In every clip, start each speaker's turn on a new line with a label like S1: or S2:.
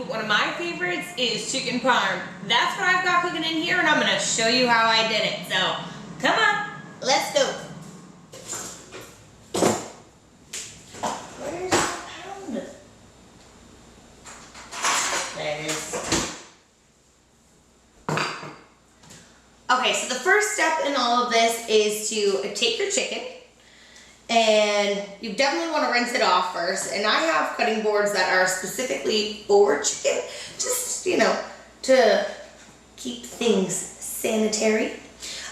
S1: but one of my favorites is chicken parm. That's what I've got cooking in here, and I'm gonna show you how I did it. So, come on, let's go. Where's the pound? There it is. Okay, so the first step in all of this is to take your chicken, and you definitely want to rinse it off first. And I have cutting boards that are specifically for chicken, just, you know, to keep things sanitary.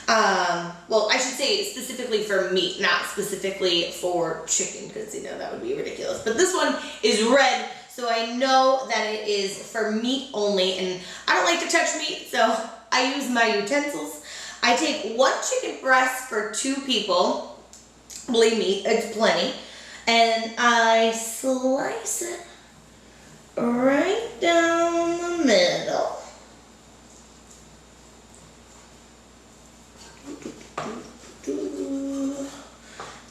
S1: Well, I should say specifically for meat, not specifically for chicken, because, you know, that would be ridiculous. But this one is red, so I know that it is for meat only, and I don't like to touch meat, so I use my utensils. I take 1 chicken breast for 2 people. Believe me, it's plenty. And I slice it right down the middle.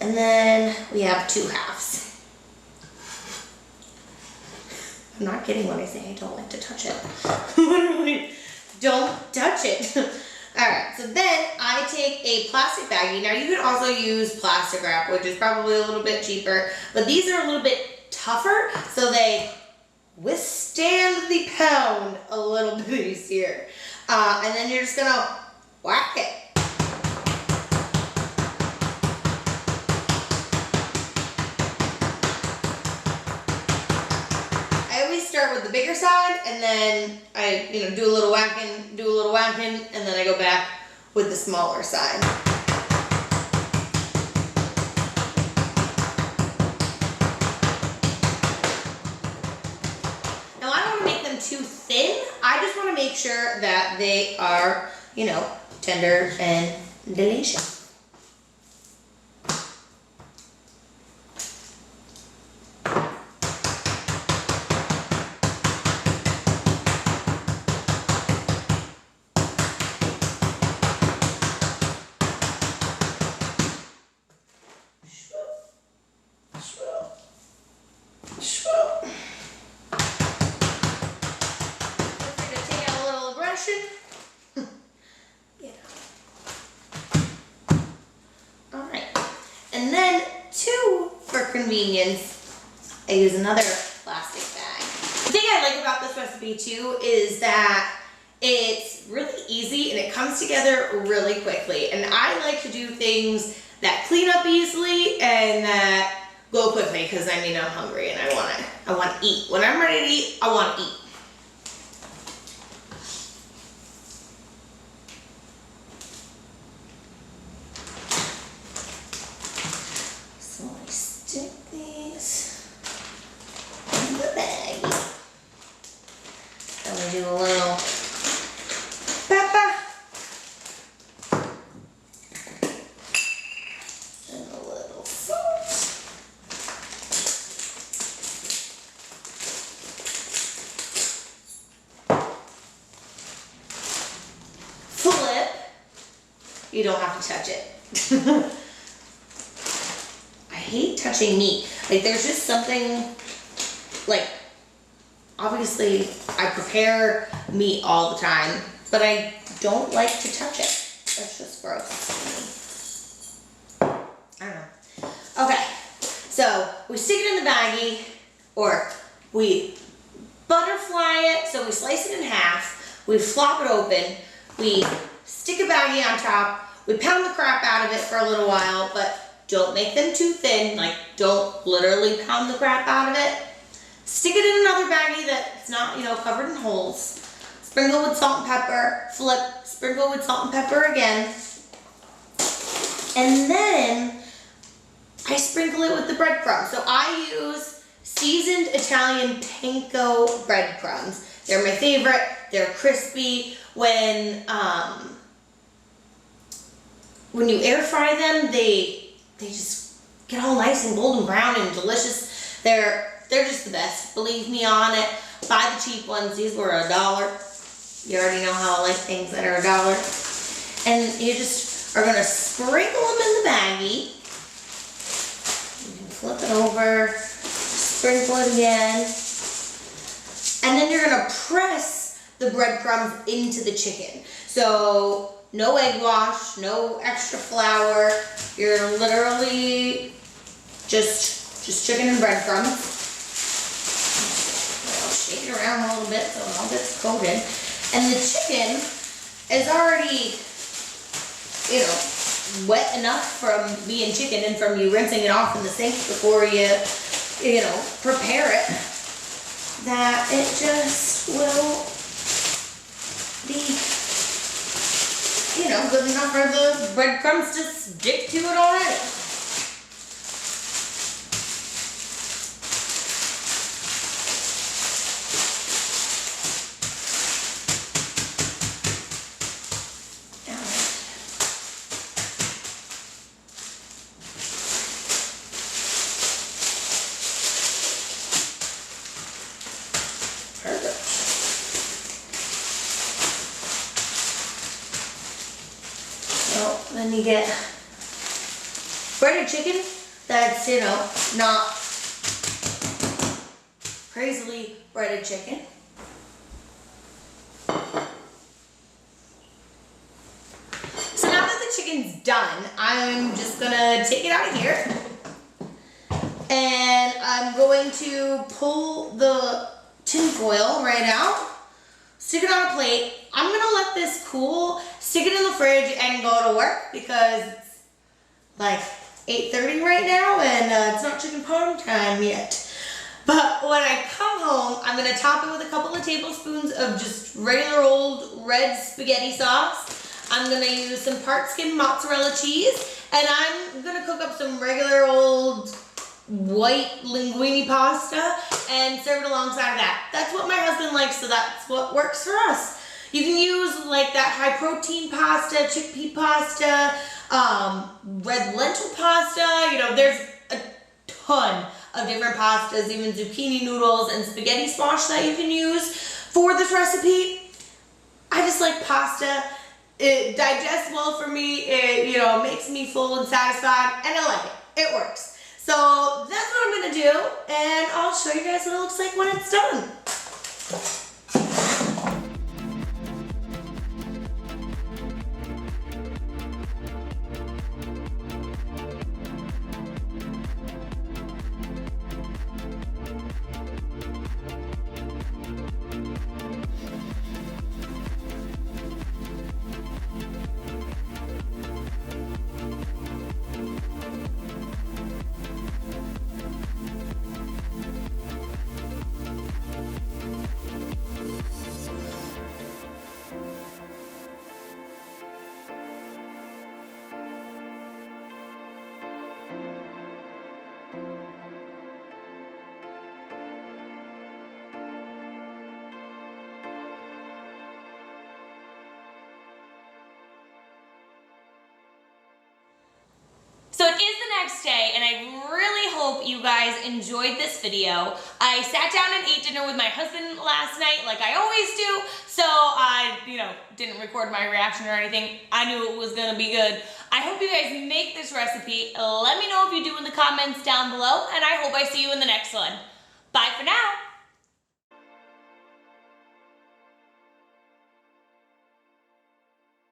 S1: And then we have 2 halves. I'm not kidding when I say I don't like to touch it. Literally, don't touch it. Alright, so then I take a plastic baggie. Now you can also use plastic wrap, which is probably a little bit cheaper, but these are a little bit tougher, so they withstand the pound a little bit easier. And then you're just gonna whack it. I always start with the bigger side, and then I, you know, do a little whacking, and then I go back with the smaller side. Now I don't want to make them too thin. I just want to make sure that they are, you know, tender and delicious. And then 2, for convenience, I use another plastic bag. The thing I like about this recipe too is that it's really easy and it comes together really quickly. And I like to do things that clean up easily and that go quickly, because I mean I'm hungry and I want to eat. When I'm ready to eat, I want to eat. Stick these in the bag. Then we do a little pepper and a little salt. Flip. You don't have to touch it. I hate touching meat. Like, there's just something, like, obviously I prepare meat all the time, but I don't like to touch it. That's just gross to me. I don't know. Okay, so we stick it in the baggie, or we butterfly it, so we slice it in half, we flop it open, we stick a baggie on top, we pound the crap out of it for a little while, but don't make them too thin, like don't literally pound the crap out of it. Stick it in another baggie that's not, you know, covered in holes. Sprinkle with salt and pepper, flip, sprinkle with salt and pepper again. And then I sprinkle it with the breadcrumbs. So I use seasoned Italian panko breadcrumbs. They're my favorite, they're crispy. When you air fry them, they just get all nice and golden brown and delicious. They're just the best. Believe me on it. Buy the cheap ones. These were $1. You already know how I like things that are $1. And you just are gonna sprinkle them in the baggie. You can flip it over, sprinkle it again. And then you're gonna press the breadcrumbs into the chicken. So no egg wash, no extra flour. You're literally just chicken and breadcrumbs. I'll shake it around a little bit so it all gets coated. And the chicken is already, you know, wet enough from being chicken and from you rinsing it off in the sink before you know, prepare it, that it just will be, you know, good enough for the breadcrumbs to stick to it already. Then you get breaded chicken that's, you know, not crazily breaded chicken. So now that the chicken's done, I'm just gonna take it out of here and I'm going to pull the tin foil right out, stick it on a plate. I'm gonna let this cool, stick it in the fridge and go to work because it's like 8:30 right now and it's not chicken parm time yet. But when I come home, I'm gonna top it with a couple of tablespoons of just regular old red spaghetti sauce. I'm gonna use some part skim mozzarella cheese and I'm gonna cook up some regular old white linguine pasta and serve it alongside of that. That's what my husband likes, so that's what works for us. You can use like that high protein pasta, chickpea pasta, red lentil pasta. You know, there's a ton of different pastas, even zucchini noodles and spaghetti squash that you can use for this recipe. I just like pasta. It digests well for me. It, you know, makes me full and satisfied, and I like it. It works. So that's what I'm gonna do, and I'll show you guys what it looks like when it's done. So it is the next day, and I really hope you guys enjoyed this video. I sat down and ate dinner with my husband last night, like I always do, so I, you know, didn't record my reaction or anything. I knew it was gonna be good. I hope you guys make this recipe. Let me know if you do in the comments down below, and I hope I see you in the next one. Bye for now.